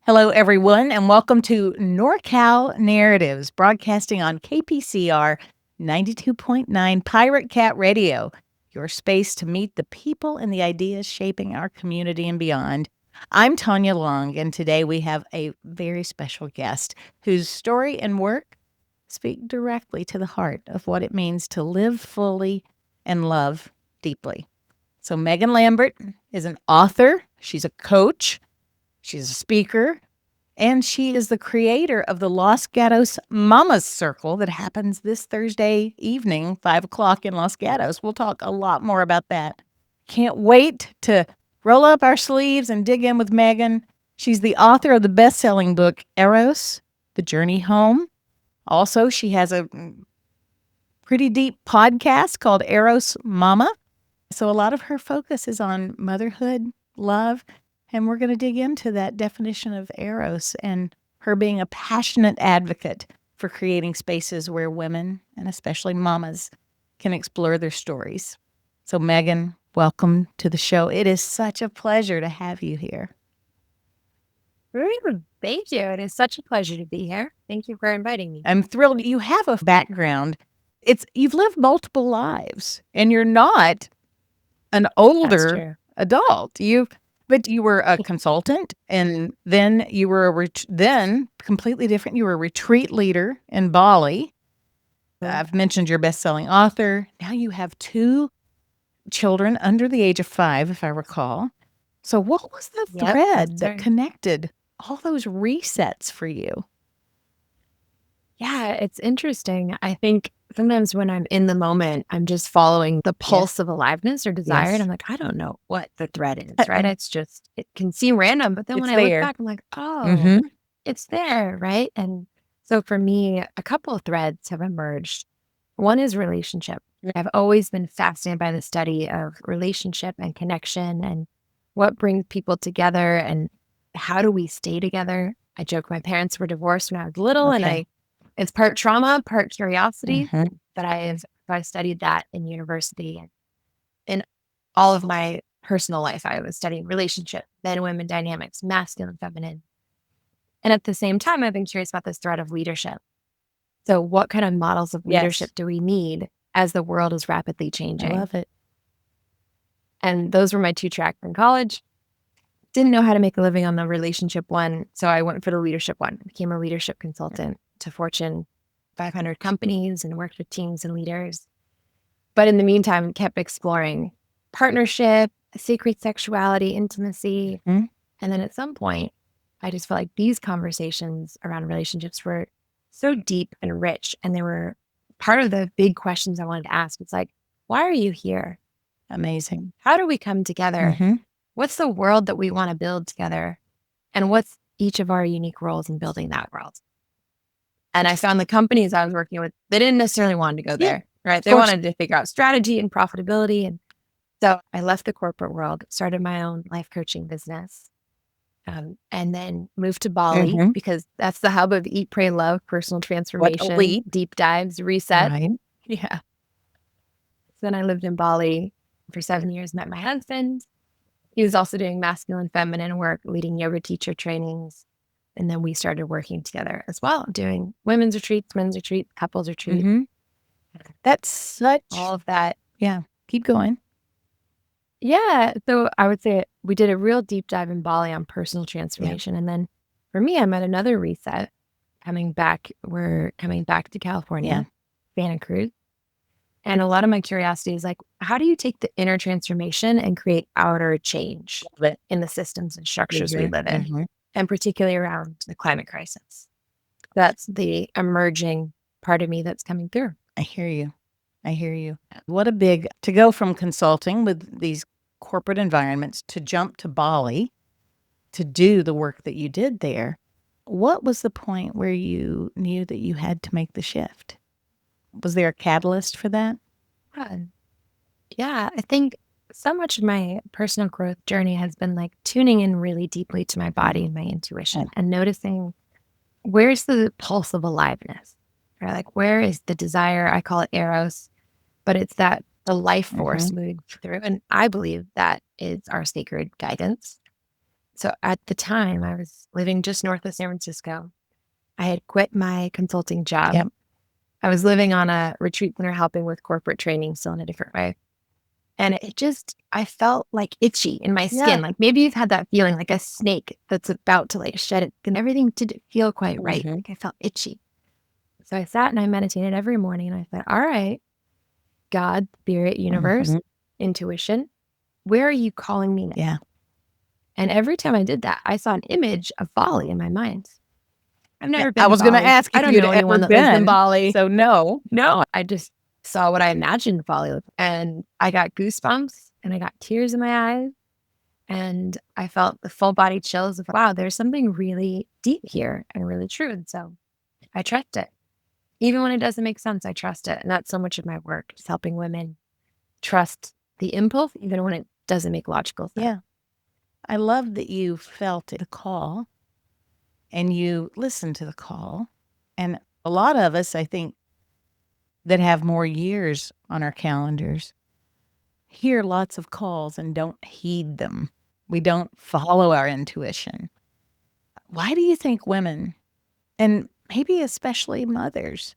Hello, everyone, and welcome to NorCal Narratives, broadcasting on KPCR 92.9 Pirate Cat Radio, your space to meet the people and the ideas shaping our community and beyond. I'm Tanya Long, and today we have a very special guest whose story and work speak directly to the heart of what it means to live fully and love deeply. So, Megan Lambert is an author, she's a coach, she's a speaker, and she is the creator of the Los Gatos Mamas Circle that happens this Thursday evening, 5 o'clock in Los Gatos. We'll talk a lot more about that. Can't wait to roll up our sleeves and dig in with Megan. She's the author of the best-selling book, Eros, The Journey Home. Also, she has a pretty deep podcast called Eros Mama. So a lot of her focus is on motherhood, love, and we're going to dig into that definition of Eros and her being a passionate advocate for creating spaces where women, and especially mamas, can explore their stories. So Megan, welcome to the show. It is such a pleasure to have you here. Thank you. It is such a pleasure to be here. Thank you for inviting me. I'm thrilled. You have a background. You've lived multiple lives, and you're not an older adult. But you were a consultant, and then you were then completely different. You were a retreat leader in Bali. I've mentioned your best-selling author. Now you have 2 children under the age of 5, if I recall. So what was the thread that connected all those resets for you? Yeah, it's interesting. I think sometimes when I'm in the moment, I'm just following the pulse of aliveness or desire. And I'm like, I don't know what the thread is, right? It can seem random, but then when I look back, I'm like, oh, it's there, right? And so for me, a couple of threads have emerged. One is relationship. I've always been fascinated by the study of relationship and connection and what brings people together and how do we stay together. I joke my parents were divorced when I was little, and it's part trauma, part curiosity, but I studied that in university and in all of my personal life. I was studying relationship, men, women dynamics, masculine, feminine. And at the same time, I've been curious about this thread of leadership. So what kind of models of leadership do we need as the world is rapidly changing? I love it. And those were my 2 tracks in college. Didn't know how to make a living on the relationship one, so I went for the leadership one. Became a leadership consultant to Fortune 500 companies and worked with teams and leaders. But in the meantime, kept exploring partnership, sacred sexuality, intimacy. And then at some point, I just felt like these conversations around relationships were so deep and rich. And they were part of the big questions I wanted to ask. It's like, why are you here? Amazing. How do we come together? What's the world that we want to build together? And what's each of our unique roles in building that world? And I found the companies I was working with, they didn't necessarily want to go there, right? They wanted to figure out strategy and profitability. And so I left the corporate world, started my own life coaching business, and then moved to Bali because that's the hub of Eat, Pray, Love, personal transformation, deep dives, reset. Right. Yeah. So then I lived in Bali for 7 years, met my husband. He was also doing masculine, feminine work, leading yoga teacher trainings. And then we started working together as well, doing women's retreats, men's retreats, couples retreats. That's such... all of that. Yeah. Keep going. Yeah. So I would say we did a real deep dive in Bali on personal transformation. And then for me, I'm at another reset coming back. We're coming back to California, Santa Cruz. And a lot of my curiosity is like, how do you take the inner transformation and create outer change in the systems and structures we live in? And particularly around the climate crisis. That's the emerging part of me that's coming through. I hear you. What a big, to go from consulting with these corporate environments to jump to Bali to do the work that you did there. What was the point where you knew that you had to make the shift? Was there a catalyst for that? Yeah, I think so much of my personal growth journey has been like tuning in really deeply to my body and my intuition and noticing where's the pulse of aliveness, right? Like where is the desire? I call it Eros, but it's that the life force moving through. And I believe that is our sacred guidance. So at the time, I was living just north of San Francisco. I had quit my consulting job. Yep. I was living on a retreat center, helping with corporate training, still in a different way. And I felt like itchy in my skin. Yeah. Like maybe you've had that feeling like a snake that's about to like shed it, and everything didn't feel quite right. Like I felt itchy. So I sat and I meditated every morning, and I thought, all right, God, spirit, universe, intuition, where are you calling me now? Yeah. And every time I did that, I saw an image of Bali in my mind. I've never been I was going to ask I if don't you'd know anyone ever that lives in been. Bali. So no. I just saw what I imagined Bali looked, and I got goosebumps and I got tears in my eyes, and I felt the full body chills of, wow, there's something really deep here and really true. And so I trust it. Even when it doesn't make sense, I trust it. And that's so much of my work, just helping women trust the impulse, even when it doesn't make logical sense. Yeah. I love that you felt the call and you listened to the call. And a lot of us, I think, that have more years on our calendars hear lots of calls and don't heed them. We don't follow our intuition. Why do you think women, and maybe especially mothers,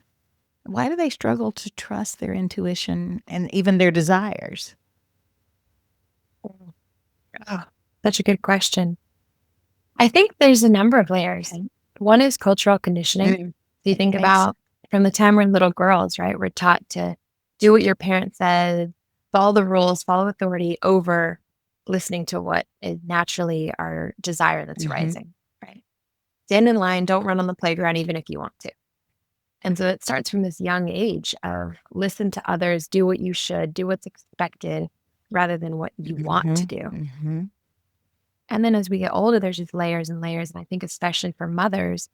why do they struggle to trust their intuition and even their desires? Oh, such a good question. I think there's a number of layers. Okay. One is cultural conditioning. So you think about from the time we're little girls, right? We're taught to do what your parents said, follow the rules, follow authority over listening to what is naturally our desire that's rising, right? Stand in line, don't run on the playground, even if you want to. And so it starts from this young age of listen to others, do what you should, do what's expected rather than what you want to do. And then as we get older, there's just layers and layers. And I think especially for mothers,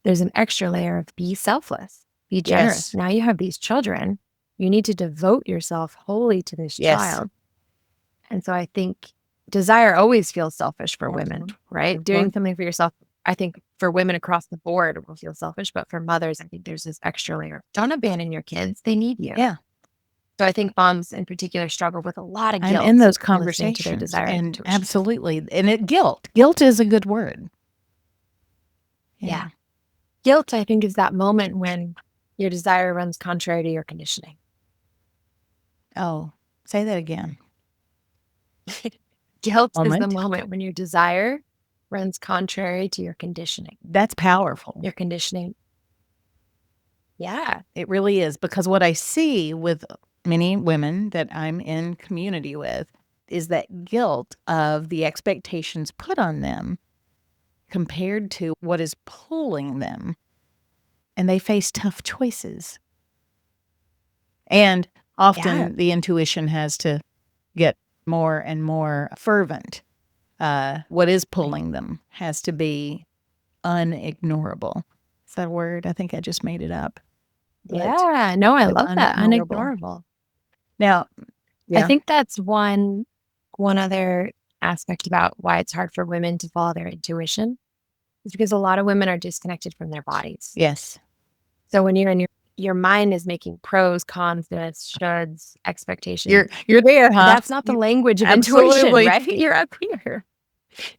there's an extra layer of be selfless, be generous. Yes. Now you have these children. You need to devote yourself wholly to this child. And so I think desire always feels selfish for women, right? Doing something for yourself, I think for women across the board will feel selfish. But for mothers, I think there's this extra layer. Don't abandon your kids. They need you. Yeah. So I think moms in particular struggle with a lot of guilt. I'm in those conversations. To their desire and absolutely. And guilt. Guilt is a good word. Yeah. Guilt, I think, is that moment when your desire runs contrary to your conditioning. Oh, say that again. Guilt is the moment when your desire runs contrary to your conditioning. That's powerful. Your conditioning. Yeah. It really is. Because what I see with many women that I'm in community with is that guilt of the expectations put on them compared to what is pulling them. And they face tough choices. And often the intuition has to get more and more fervent. What is pulling them has to be unignorable. Is that a word? I think I just made it up. Yeah, no, I love that. Unignorable. Now, I think that's one other aspect about why it's hard for women to follow their intuition is because a lot of women are disconnected from their bodies. Yes. So when you're in your mind is making pros, cons, shoulds, expectations. You're there, huh? That's not the language of intuition, right? You're up here.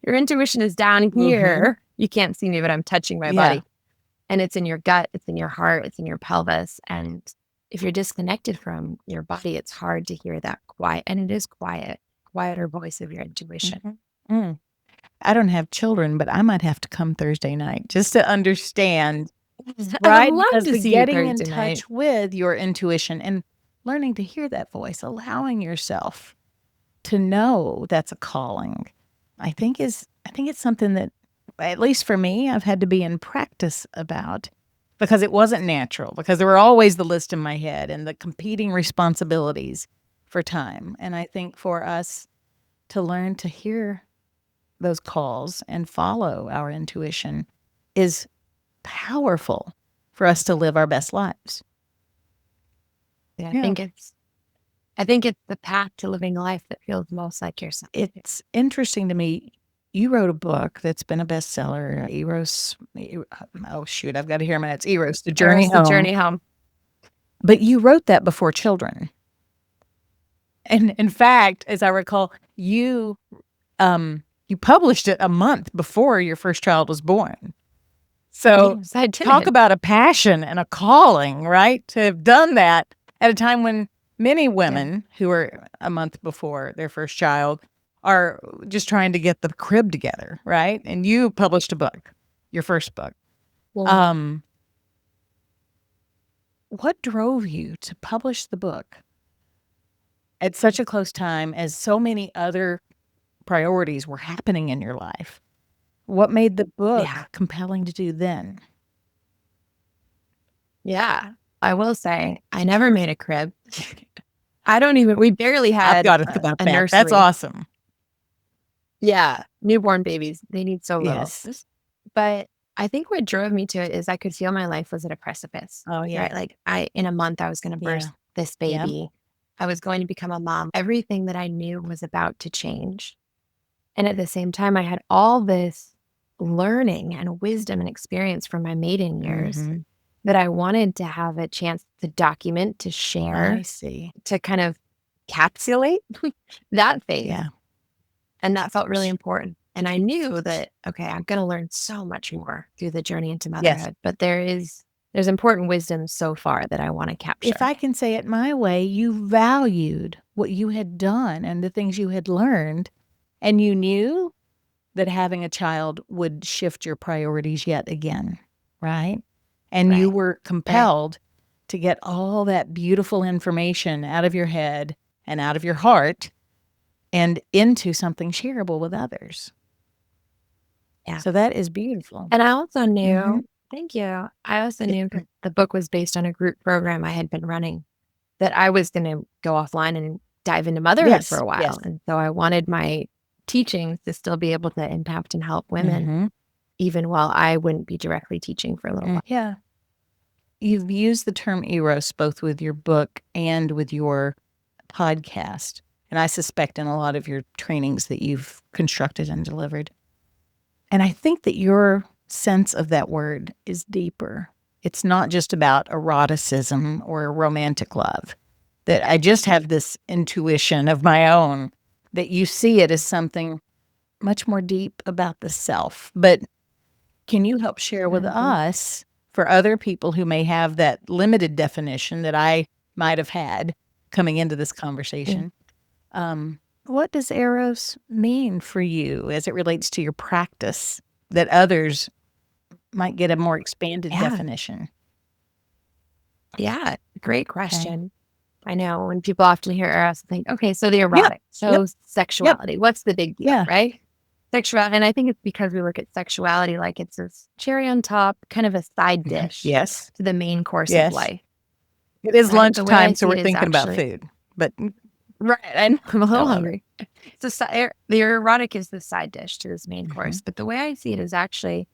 Your intuition is down here. You can't see me, but I'm touching my body. And it's in your gut, it's in your heart, it's in your pelvis. And if you're disconnected from your body, it's hard to hear that quiet. And it is quieter voice of your intuition. I don't have children, but I might have to come Thursday night just to understand. Right? I would love to see getting you in Thursday touch night. with your intuition and learning to hear that voice, allowing yourself to know that's a calling, I think it's something that, at least for me, I've had to be in practice about because it wasn't natural, because there were always the list in my head and the competing responsibilities for time. And I think for us to learn to hear those calls and follow our intuition is powerful for us to live our best lives. I think it's the path to living a life that feels most like yourself. It's interesting to me. You wrote a book that's been a bestseller, Eros. Oh, shoot, I've got to hear my It's Eros, The Journey Home. The Journey Home. But you wrote that before children. And in fact, as I recall, you You published it a month before your first child was born. So Yes, I did. Talk about a passion and a calling, right? To have done that at a time when many women who are a month before their first child are just trying to get the crib together, right? And you published a book, your first book. Well, What drove you to publish the book at such a close time as so many other priorities were happening in your life? What made the book compelling to do then? Yeah. I will say, I never made a crib. We barely I've had got to think about a that. nursery. That's awesome. Yeah. Newborn babies, they need so little. Yes. But I think what drove me to it is I could feel my life was at a precipice. Oh, yeah. Right. Like in a month, I was going to birth this Yeah. baby. I was going to become a mom. Everything that I knew was about to change. And at the same time, I had all this learning and wisdom and experience from my maiden years that I wanted to have a chance to document, to share, I see. to kind of encapsulate that phase. Yeah. And that felt really important. And I knew that, okay, I'm going to learn so much more through the journey into motherhood. But there's important wisdom so far that I want to capture. If I can say it my way, you valued what you had done and the things you had learned, and you knew that having a child would shift your priorities yet again, right? And you were compelled to get all that beautiful information out of your head and out of your heart and into something shareable with others. Yeah. So that is beautiful. And I also knew, thank you. I also knew that the book was based on a group program I had been running, that I was going to go offline and dive into motherhood for a while. And so I wanted my teachings to still be able to impact and help women, even while I wouldn't be directly teaching for a little while. Yeah. You've used the term Eros both with your book and with your podcast, and I suspect in a lot of your trainings that you've constructed and delivered. And I think that your sense of that word is deeper. It's not just about eroticism or romantic love. That I just have this intuition of my own that you see it as something much more deep about the self. But can you help share with us, for other people who may have that limited definition that I might have had coming into this conversation, what does Eros mean for you as it relates to your practice that others might get a more expanded definition? Yeah, great question. I know when people often hear Eros, think, okay, so the erotic, so sexuality, what's the big deal, right? Sexuality, and I think it's because we look at sexuality like it's this cherry on top, kind of a side dish to the main course of life. It is lunchtime, so we're thinking about food. But I'm a little hungry. So the erotic is the side dish to this main course. But the way I see it is actually,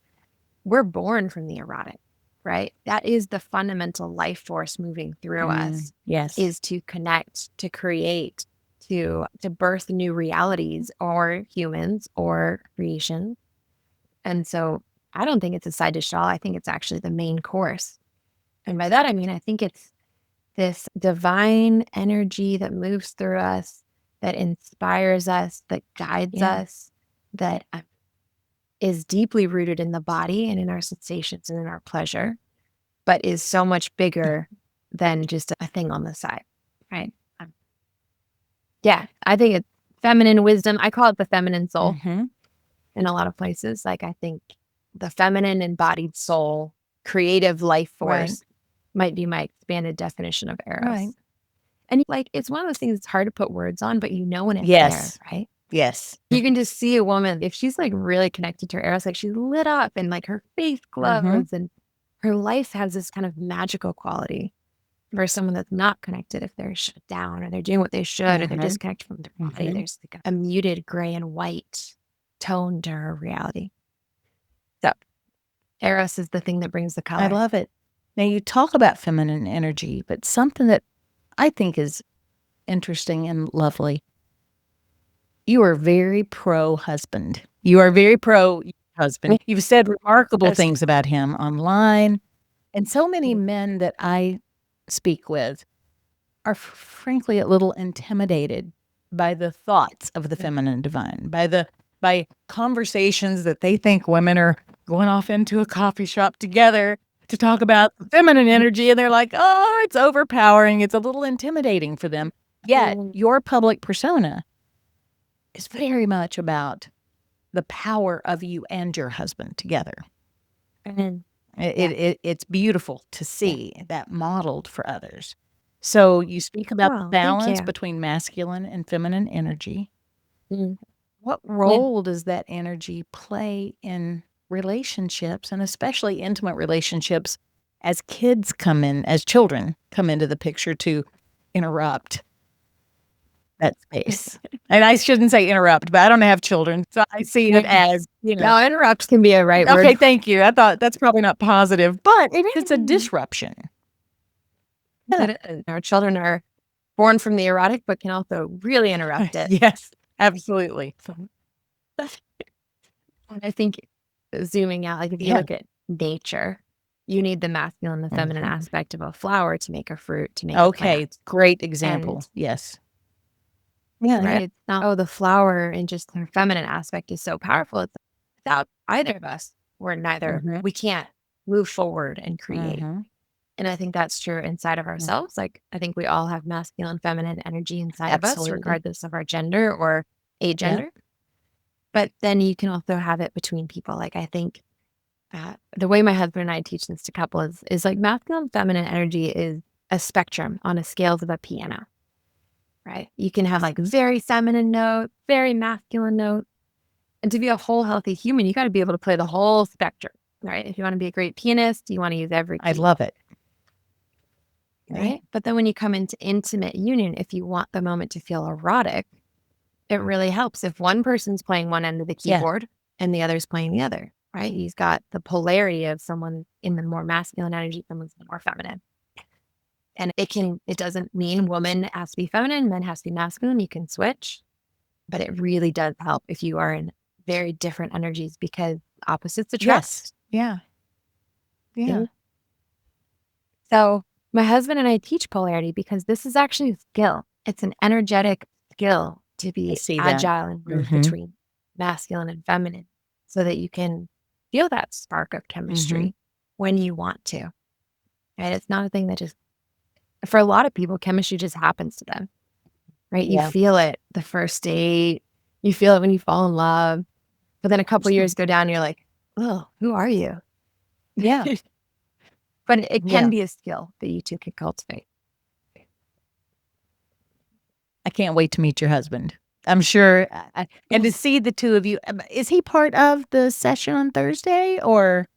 we're born from the erotic, right? That is the fundamental life force moving through us. Is to connect, to create, to birth new realities or humans or creation. And so I don't think it's a side dish at all. I think it's actually the main course. And by that, I mean, I think it's this divine energy that moves through us, that inspires us, that guides us, that is deeply rooted in the body and in our sensations and in our pleasure, but is so much bigger than just a thing on the side, right? I think it's feminine wisdom. I call it the feminine soul in a lot of places. Like, I think the feminine embodied soul, creative life force might be my expanded definition of Eros. And like, it's one of those things that's hard to put words on, but you know when it's there, right? Yes. You can just see a woman, if she's like really connected to her Eros, like she's lit up and like her face glows and her life has this kind of magical quality. For someone that's not connected, if they're shut down or they're doing what they should or they're disconnected from their body, there's like a muted gray and white tone to her reality. So Eros is the thing that brings the color. I love it. Now, you talk about feminine energy, but something that I think is interesting and lovely. You are very pro-husband. You are very pro-husband. You've said remarkable things about him online. And so many men that I speak with are frankly a little intimidated by the thoughts of the feminine divine, by by conversations that they think women are going off into a coffee shop together to talk about feminine energy. And they're like, oh, it's overpowering. It's a little intimidating for them. Yet your public persona is very much about the power of you and your husband together. And it's beautiful to see that modeled for others. So you speak about the balance between masculine and feminine energy. What role does that energy play in relationships, and especially intimate relationships, as kids come in, as children come into the picture to interrupt that space? And I shouldn't say interrupt, but I don't have children, so I see it as, No, interrupt can be a right word. Okay, thank you. I thought that's probably not positive, but it's a disruption. Our children are born from the erotic, but can also really interrupt it. Yes, absolutely. I think zooming out, like if you look at nature, you need the masculine and the feminine aspect of a flower to make a fruit, to make a plant. Great example. Yes. Yeah. Right. It's not, the flower and just her feminine aspect is so powerful. It's without either of us, we can't move forward and create. And I think that's true inside of ourselves. Like, I think we all have masculine and feminine energy inside of us, regardless of our gender or agender. But then you can also have it between people. Like, I think the way my husband and I teach this to couples is like masculine and feminine energy is a spectrum on a scale of a piano, right? You can have like very feminine notes, very masculine notes. And to be a whole healthy human, you got to be able to play the whole spectrum, right? If you want to be a great pianist, you want to use every key. I love it. Right? But then when you come into intimate union, if you want the moment to feel erotic, it really helps if one person's playing one end of the keyboard and the other's playing the other, right? You've got the polarity of someone in the more masculine energy, someone's more feminine. And it doesn't mean woman has to be feminine, men has to be masculine. You can switch, but it really does help if you are in very different energies because opposites attract. Yeah. So my husband and I teach polarity because this is actually a skill. It's an energetic skill to be agile and move between masculine and feminine so that you can feel that spark of chemistry when you want to. Right? It's not a thing that just, for a lot of people, chemistry just happens to them. Right? You feel it the first date. You feel it when you fall in love. But then a couple years go down and you're like, oh, who are you? Yeah. But it can be a skill that you two can cultivate. I can't wait to meet your husband. I'm sure. And to see the two of you. Is he part of the session on Thursday or?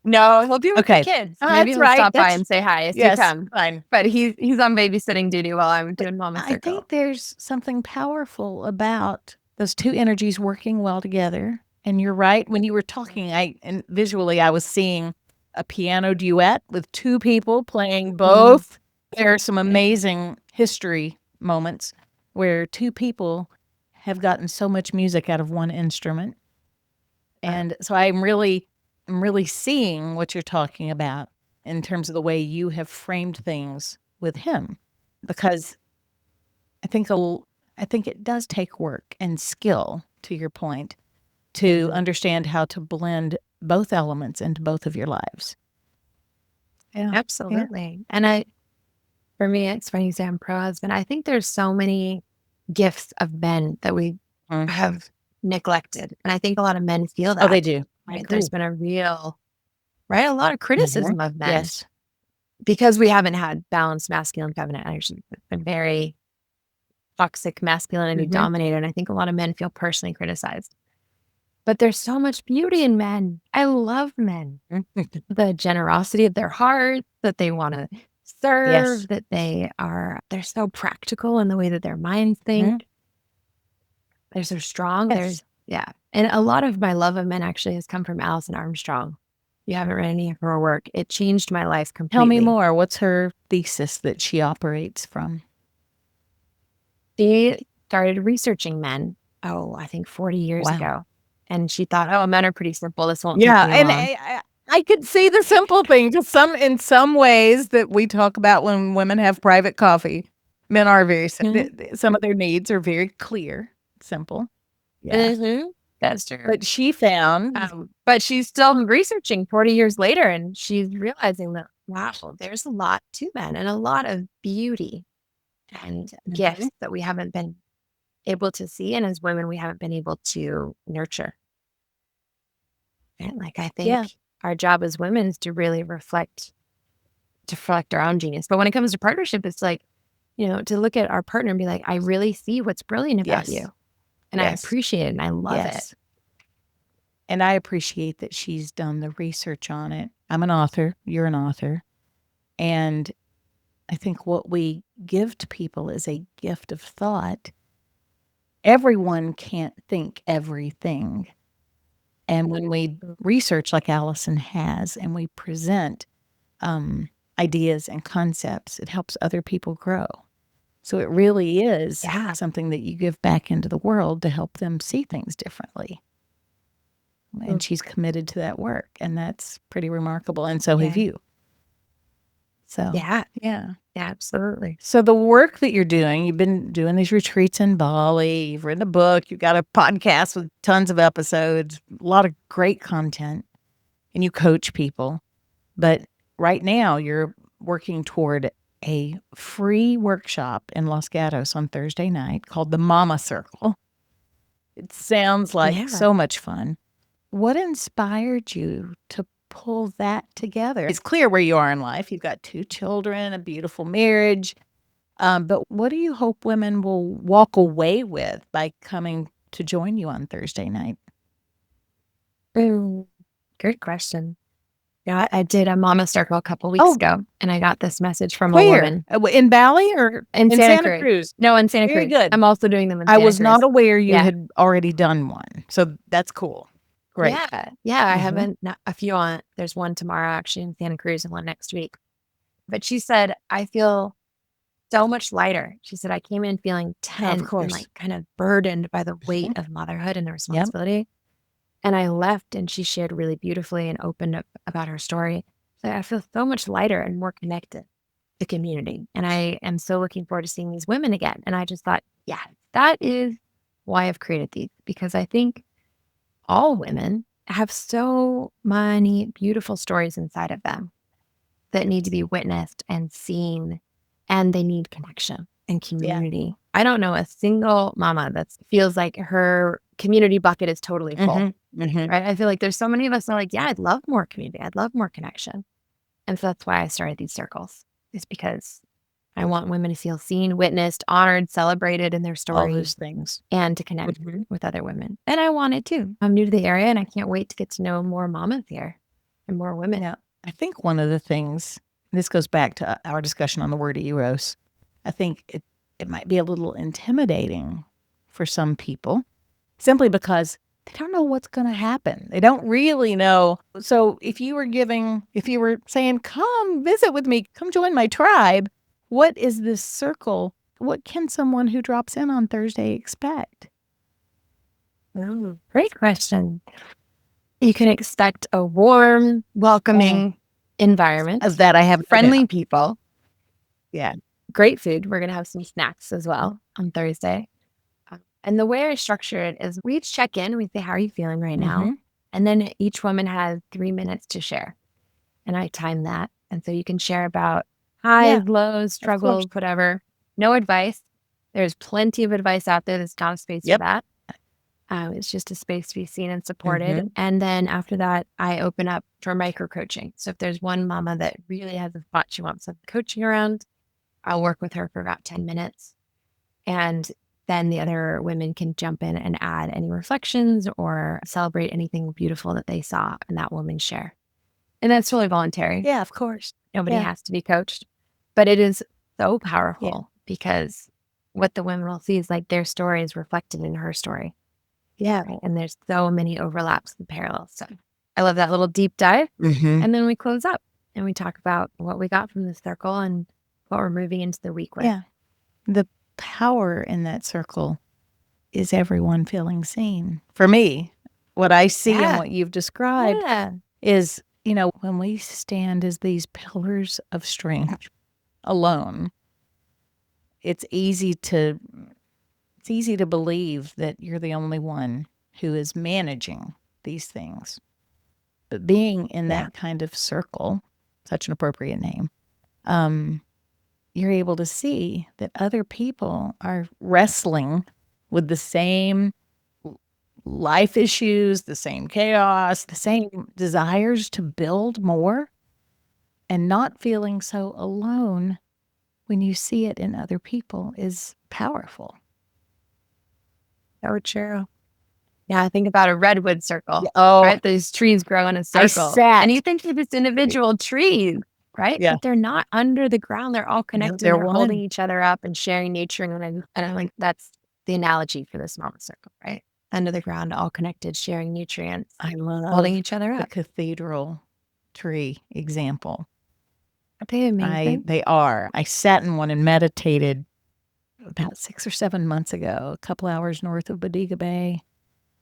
No, he'll be with the kids. Maybe he'll stop by and say hi if you come. Fine. But he's on babysitting duty while I'm doing Mama Circle. I think there's something powerful about those two energies working well together. And you're right. When you were talking, and visually I was seeing a piano duet with two people playing both. There are some amazing history moments where two people have gotten so much music out of one instrument. And so I'm really seeing what you're talking about in terms of the way you have framed things with him, because I think it does take work and skill, to your point, to understand how to blend both elements into both of your lives. Yeah, absolutely. And for me, it's funny you say I'm pro-husband. I think there's so many gifts of men that we have neglected. And I think a lot of men feel that. Oh, they do. Right? There's been a lot of criticism of men. Because we haven't had balanced masculine and feminine energy. It's been very toxic masculinity dominated. And I think a lot of men feel personally criticized. But there's so much beauty in men. I love men. The generosity of their heart, that they want to serve, that they're so practical in the way that their minds think. They're so strong. And a lot of my love of men actually has come from Alison Armstrong. You haven't read any of her work. It changed my life completely. Tell me more. What's her thesis that she operates from? She started researching men, I think 40 years ago. And she thought, men are pretty simple. This won't take me long. And I could see the simple things. In some ways that we talk about when women have private coffee, men are very, some of their needs are very clear, simple. Yeah. Mm-hmm. That's true. But she found, but she's still researching 40 years later, and she's realizing that, wow, there's a lot to men and a lot of beauty and gifts that we haven't been able to see. And as women, we haven't been able to nurture. And like, I think our job as women is to really reflect our own genius. But when it comes to partnership, it's like, to look at our partner and be like, I really see what's brilliant about you. And I appreciate it and I love it. And I appreciate that she's done the research on it. I'm an author. You're an author. And I think what we give to people is a gift of thought. Everyone can't think everything. And when we research like Allison has and we present ideas and concepts, it helps other people grow. So it really is something that you give back into the world to help them see things differently. And she's committed to that work, and that's pretty remarkable. And so have you. So yeah, absolutely. So the work that you're doing, you've been doing these retreats in Bali, you've written a book, you've got a podcast with tons of episodes, a lot of great content, and you coach people. But right now you're working toward a free workshop in Los Gatos on Thursday night called the Mama Circle. It sounds like so much fun. What inspired you to pull that together? It's clear where you are in life. You've got 2 children, a beautiful marriage. But what do you hope women will walk away with by coming to join you on Thursday night? Good question. Yeah, I did a Mama Circle a couple weeks ago, and I got this message from a woman. In Bali or in Santa Cruz? No, in Santa Cruz. Very good. I'm also doing them in Santa Cruz. I was not aware you Yeah. had already done one. So that's cool. Great. Yeah. I haven't, a few on, there's one tomorrow actually in Santa Cruz and one next week. But she said, I feel so much lighter. She said, I came in feeling tense and like kind of burdened by the weight of motherhood and the responsibility. And I left, and she shared really beautifully and opened up about her story. So I feel so much lighter and more connected to the community. And I am so looking forward to seeing these women again. And I just thought, that is why I've created these, because I think all women have so many beautiful stories inside of them that need to be witnessed and seen, and they need connection and community. I don't know a single mama that feels like her community bucket is totally full. Right? I feel like there's so many of us that are like, I'd love more community. I'd love more connection. And so that's why I started these circles, is because I want women to feel seen, witnessed, honored, celebrated in their stories. All those things. And to connect with other women. And I want it too. I'm new to the area, and I can't wait to get to know more mamas here and more women. Yeah. I think one of the things, this goes back to our discussion on the word Eros, I think it might be a little intimidating for some people, simply because they don't know what's going to happen. They don't really know. So if you were saying, come visit with me, come join my tribe, what is this circle? What can someone who drops in on Thursday expect? Great question. You can expect a warm, welcoming environment. Of that I have friendly people. Yeah. Great food. We're going to have some snacks as well on Thursday. And the way I structure it is we each check in. We say, how are you feeling right now? And then each woman has 3 minutes to share. And I time that. And so you can share about highs, lows, struggles, whatever. No advice. There's plenty of advice out there. There's not a space for that. It's just a space to be seen and supported. And then after that, I open up for micro coaching. So if there's one mama that really has a spot she wants some coaching around, I'll work with her for about 10 minutes. And then the other women can jump in and add any reflections or celebrate anything beautiful that they saw in that woman's share. And that's totally voluntary. Yeah, of course. Nobody has to be coached. But it is so powerful because what the women will see is like their story is reflected in her story. Yeah. Right? And there's so many overlaps and parallels. So I love that little deep dive. And then we close up and we talk about what we got from the circle and what we're moving into the week with. Yeah. The power in that circle is everyone feeling seen. For me, what I see and what you've described is, when we stand as these pillars of strength alone, it's easy to It's easy to believe that you're the only one who is managing these things. But being in that kind of circle, such an appropriate name, you're able to see that other people are wrestling with the same life issues, the same chaos, the same desires to build more, and not feeling so alone when you see it in other people is powerful. So true. Yeah, I think about a redwood circle. Right? Those trees grow in a circle. And you think of it's individual trees, right? Yeah. But they're not under the ground. They're all connected. They're holding each other up and sharing nature. And I'm like, that's the analogy for this mama circle, right? Under the ground, all connected, sharing nutrients. I love holding each other up. The cathedral tree example. Are they amazing? They are. I sat in one and meditated about 6 or 7 months ago, a couple hours north of Bodega Bay.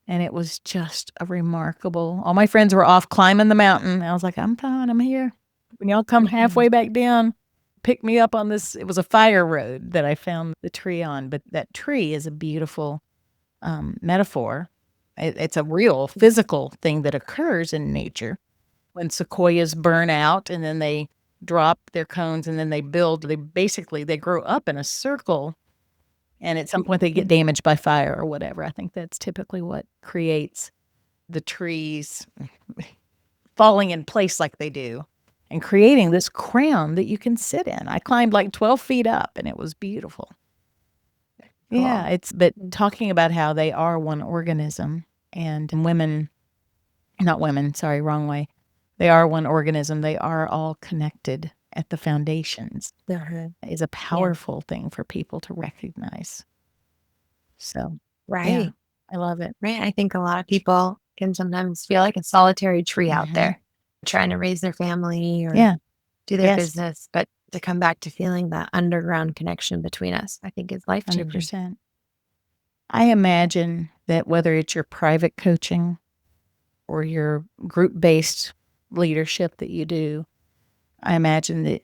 And it was just a remarkable. All my friends were off climbing the mountain. I was like, I'm fine. I'm here. When y'all come halfway back down, pick me up on this. It was a fire road that I found the tree on. But that tree is a beautiful metaphor. It's a real physical thing that occurs in nature when sequoias burn out and then they drop their cones and then they build. They grow up in a circle. And at some point they get damaged by fire or whatever. I think that's typically what creates the trees falling in place like they do and creating this crown that you can sit in. I climbed like 12 feet up and it was beautiful. Cool. Yeah, but talking about how they are one organism and women, not women, sorry, wrong way. They are one organism. They are all connected at the foundations is a powerful thing for people to recognize. So, right. I love it. Right. I think a lot of people can sometimes feel like a solitary tree out there trying to raise their family or do their business, but to come back to feeling that underground connection between us, I think is life-changing. 100%. I imagine that whether it's your private coaching or your group-based leadership that you do, I imagine that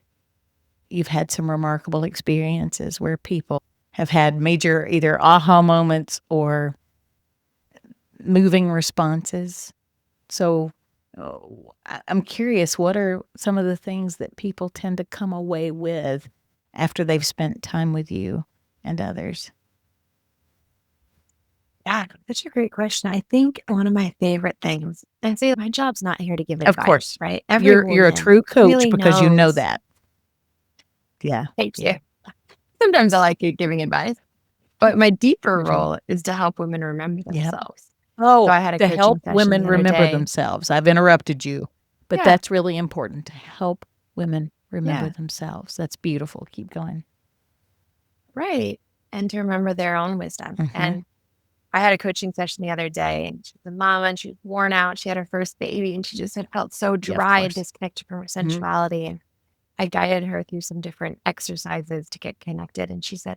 you've had some remarkable experiences where people have had major either aha moments or moving responses. So I'm curious, what are some of the things that people tend to come away with after they've spent time with you and others? Yeah, that's a great question. I think one of my favorite things, and say my job's not here to give advice. Of course. Right? You're a true coach really because you know that. Yeah. Thank you. Sometimes I like giving advice, but my deeper role is to help women remember themselves. Oh, so I had to help women remember themselves. I've interrupted you, but that's really important to help women remember themselves. That's beautiful. Keep going. Right. And to remember their own wisdom. And I had a coaching session the other day and she was a mama and she was worn out. She had her first baby and she just had felt so dry and disconnected from her sensuality. And I guided her through some different exercises to get connected. And she said,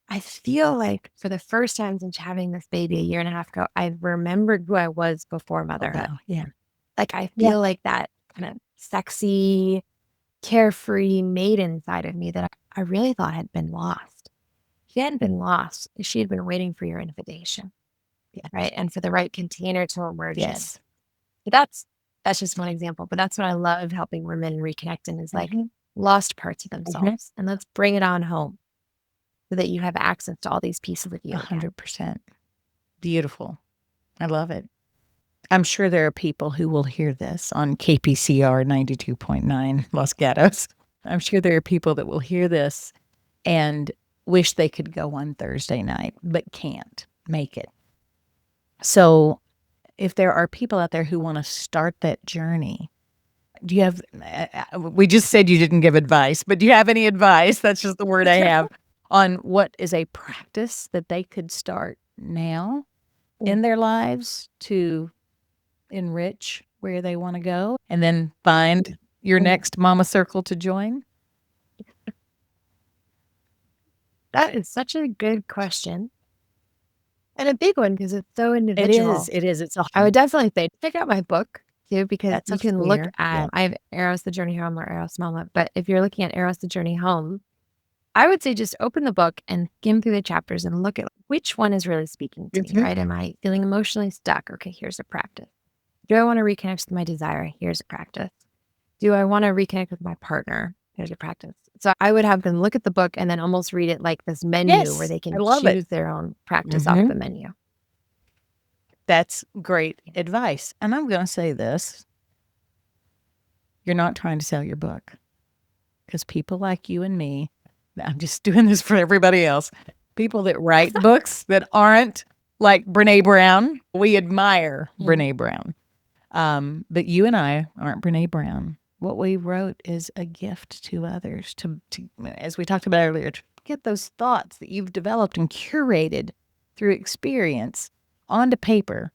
I feel like for the first time since having this baby a year and a half ago, I remembered who I was before motherhood. Oh, yeah. Like I feel like that kind of sexy, carefree maiden side of me that I really thought had been lost. She hadn't been lost. She had been waiting for your invitation. Right. And for the right container to emerge. Yes. In. That's just one example, but that's what I love helping women reconnect in is like lost parts of themselves. And let's bring it on home so that you have access to all these pieces of you. 100%. Beautiful. I love it. I'm sure there are people who will hear this on KPCR 92.9 Los Gatos. I'm sure there are people that will hear this and wish they could go on Thursday night, but can't make it. So if there are people out there who want to start that journey, do you have, we just said you didn't give advice, but do you have any advice? That's just the word I have on what is a practice that they could start now in their lives to enrich where they want to go and then find your next mama circle to join? That is such a good question. And a big one because it's so individual. It is. I would definitely say check out my book too, because you can look at, I have Eros, the Journey Home or Eros Mama. But if you're looking at Eros, the Journey Home, I would say just open the book and skim through the chapters and look at which one is really speaking to me, right? Am I feeling emotionally stuck? Okay, here's a practice. Do I want to reconnect with my desire? Here's a practice. Do I want to reconnect with my partner? Here's a practice. So I would have them look at the book and then almost read it like this menu where they can choose their own practice off the menu. That's great advice. And I'm going to say this. You're not trying to sell your book, because people like you and me, I'm just doing this for everybody else, people that write books that aren't like Brene Brown. We admire Brene Brown. But you and I aren't Brene Brown. What we wrote is a gift to others to as we talked about earlier, to get those thoughts that you've developed and curated through experience onto paper.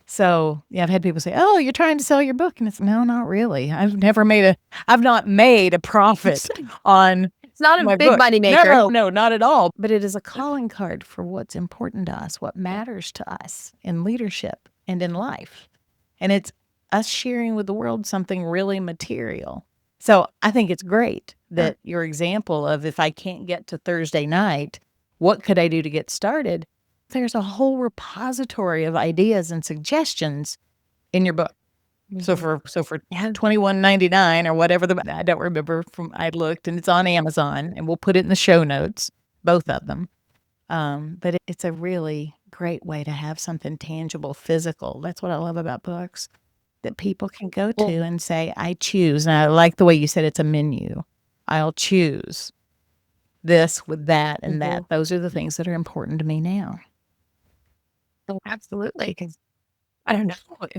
So yeah, I've had people say, "Oh, you're trying to sell your book," and it's no, not really. I've not made a profit on. It's not a big money maker. No, not at all. But it is a calling card for what's important to us, what matters to us in leadership and in life, and it's us sharing with the world something really material. So I think it's great that your example of, if I can't get to Thursday night, what could I do to get started? There's a whole repository of ideas and suggestions in your book. So for $21.99 or whatever I don't remember I looked, and it's on Amazon, and we'll put it in the show notes, both of them. But it's a really great way to have something tangible, physical. That's what I love about books, that people can go to and say, I choose. And I like the way you said it's a menu. I'll choose this with that and that. Those are the things that are important to me now. Oh, absolutely. Because I don't know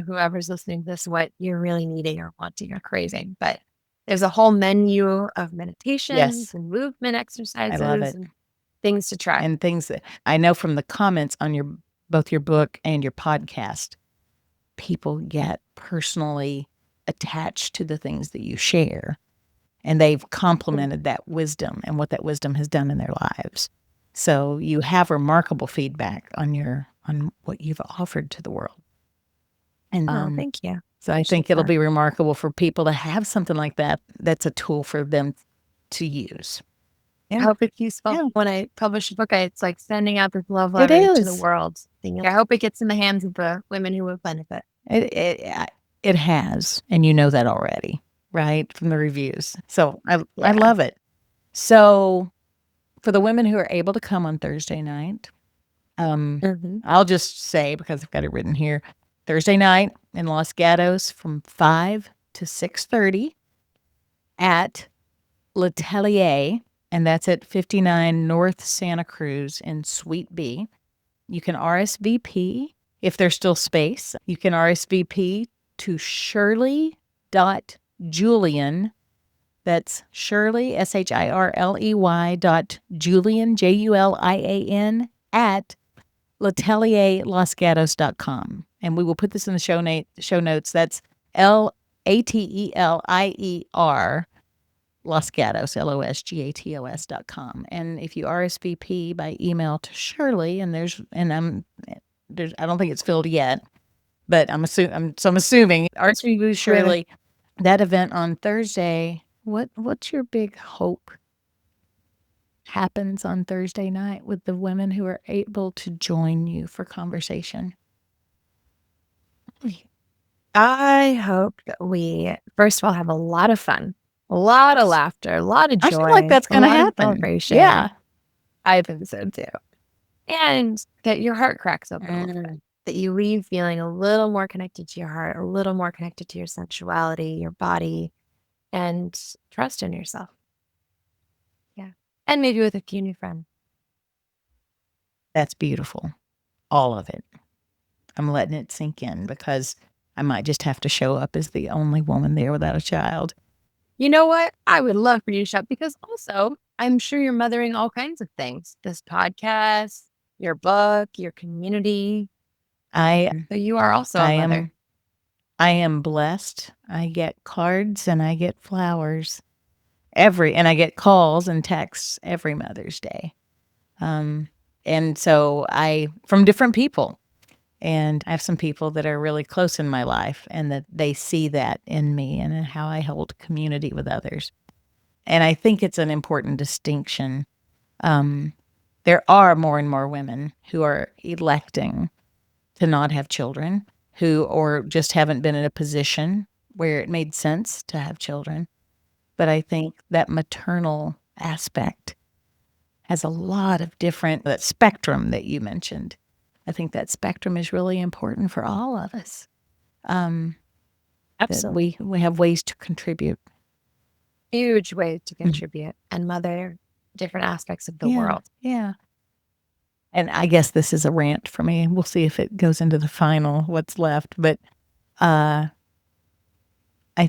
whoever's listening to this, what you're really needing or wanting or craving, but there's a whole menu of meditations and movement exercises and things to try. And things that I know from the comments on both your book and your podcast, people get personally attached to the things that you share, and they've complimented that wisdom and what that wisdom has done in their lives. So you have remarkable feedback on what you've offered to the world. And thank you. So I think it'll be remarkable for people to have something like that. That's a tool for them to use. I hope it's useful. Yeah. When I publish a book, it's like sending out this love letter to the world. I hope it gets in the hands of the women who will benefit. It has, and you know that already, right, from the reviews. So I love it. So for the women who are able to come on Thursday night, I'll just say, because I've got it written here, Thursday night in Los Gatos from 5 to 6:30 at L'Atelier, and that's at 59 North Santa Cruz in Suite B. You can RSVP if there's still space. You can RSVP to Shirley.Julian. That's Shirley, SHIRLEY.Julian, JULIAN, at l'atelierlosgatos.com. And we will put this in the show notes. That's LATELIER, Los Gatos, LOSGATOS.com. And if you RSVP by email to Shirley, I don't think it's filled yet, but I'm assuming RSVP with Shirley. That event on Thursday, what's your big hope happens on Thursday night with the women who are able to join you for conversation? I hope that we, first of all, have a lot of fun, a lot of laughter, a lot of joy. I feel like that's going to happen. Celebration. Yeah. I think so too. And that your heart cracks open a little bit. That you leave feeling a little more connected to your heart, a little more connected to your sensuality, your body, and trust in yourself. Yeah. And maybe with a few new friends. That's beautiful. All of it. I'm letting it sink in, because I might just have to show up as the only woman there without a child. You know what? I would love for you to show up, because also I'm sure you're mothering all kinds of things. This podcast, your book, your community. So you are also a mother. I am blessed. I get cards and I get flowers and I get calls and texts every Mother's Day. And so from different people. And I have some people that are really close in my life, and that they see that in me and in how I hold community with others. And I think it's an important distinction There are more and more women who are electing to not have children, or just haven't been in a position where it made sense to have children. But I think that maternal aspect has a lot of different, that spectrum that you mentioned. I think that spectrum is really important for all of us. Absolutely. That we have ways to contribute. Huge ways to contribute and mother different aspects of the world. Yeah. And I guess this is a rant for me. We'll see if it goes into the final, what's left. But I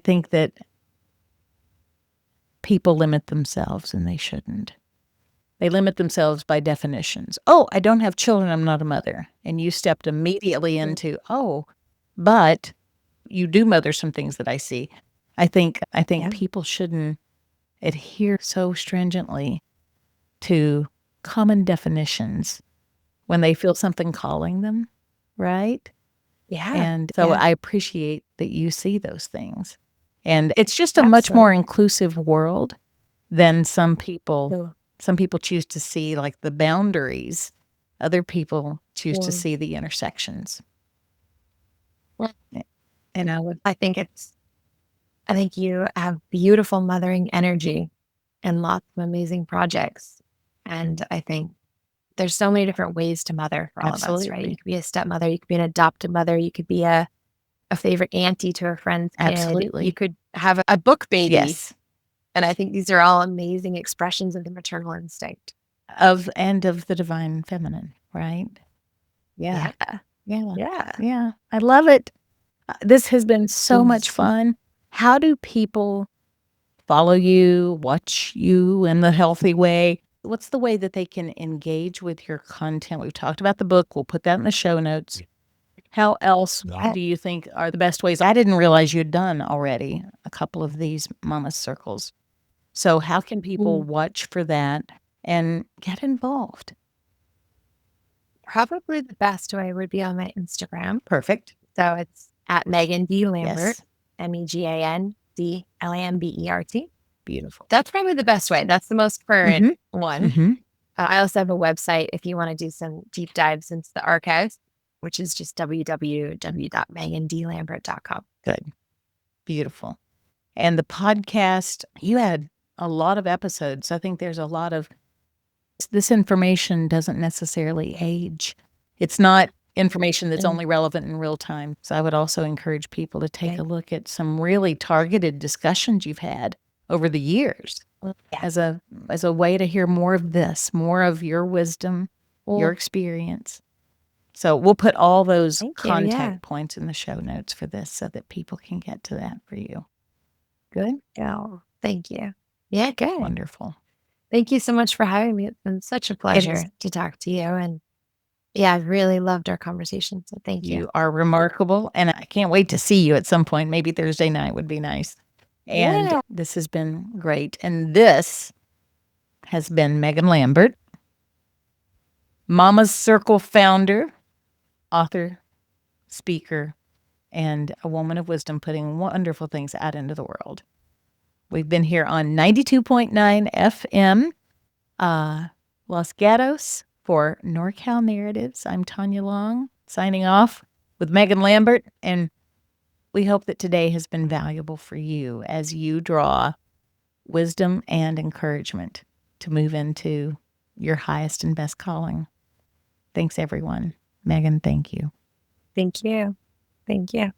think that people limit themselves, and they shouldn't. They limit themselves by definitions. Oh, I don't have children, I'm not a mother. And you stepped immediately into, but you do mother some things that I see. I think people shouldn't adhere so stringently to common definitions when they feel something calling them, right? Yeah. And so I appreciate that you see those things. And it's just a much more inclusive world than some people choose to see, like the boundaries. Other people choose to see the intersections. And I think you have beautiful mothering energy and lots of amazing projects. And I think there's so many different ways to mother for all of us, right? You could be a stepmother, you could be an adopted mother, you could be a favorite auntie to a friend's kid. Absolutely. You could have a book baby. Yes. And I think these are all amazing expressions of the maternal instinct. Of the divine feminine, right? Yeah. I love it. This has been so much fun. How do people follow you, watch you in the healthy way? What's the way that they can engage with your content? We've talked about the book. We'll put that in the show notes. How else do you think are the best ways? I didn't realize you'd done already a couple of these Mama Circles. So how can people watch for that and get involved? Probably the best way would be on my Instagram. Perfect. So it's at Megan D. Lambert, Yes. MEGANDLAMBERT. Beautiful. That's probably the best way. That's the most current one. Mm-hmm. I also have a website if you want to do some deep dives into the archives, which is just www.megandlambert.com. Good. Beautiful. And the podcast, you had a lot of episodes. I think there's a lot of, this information doesn't necessarily age. It's not information that's only relevant in real time. So I would also encourage people to take a look at some really targeted discussions you've had over the years as a way to hear more of this, more of your wisdom, your experience. So we'll put all those contact points in the show notes for this so that people can get to that for you. Good? Oh, thank you. Yeah, good. Wonderful. Thank you so much for having me. It's been such a pleasure to talk to you. And I've really loved our conversation. So thank you. You are remarkable. And I can't wait to see you at some point. Maybe Thursday night would be nice. And this has been great. And this has been Megan Lambert, Mama's Circle founder, author, speaker, and a woman of wisdom putting wonderful things out into the world. We've been here on 92.9 FM, Los Gatos for NorCal Narratives. I'm Tanya Long, signing off with Megan Lambert, and we hope that today has been valuable for you as you draw wisdom and encouragement to move into your highest and best calling. Thanks, everyone. Megan, thank you. Thank you. Thank you.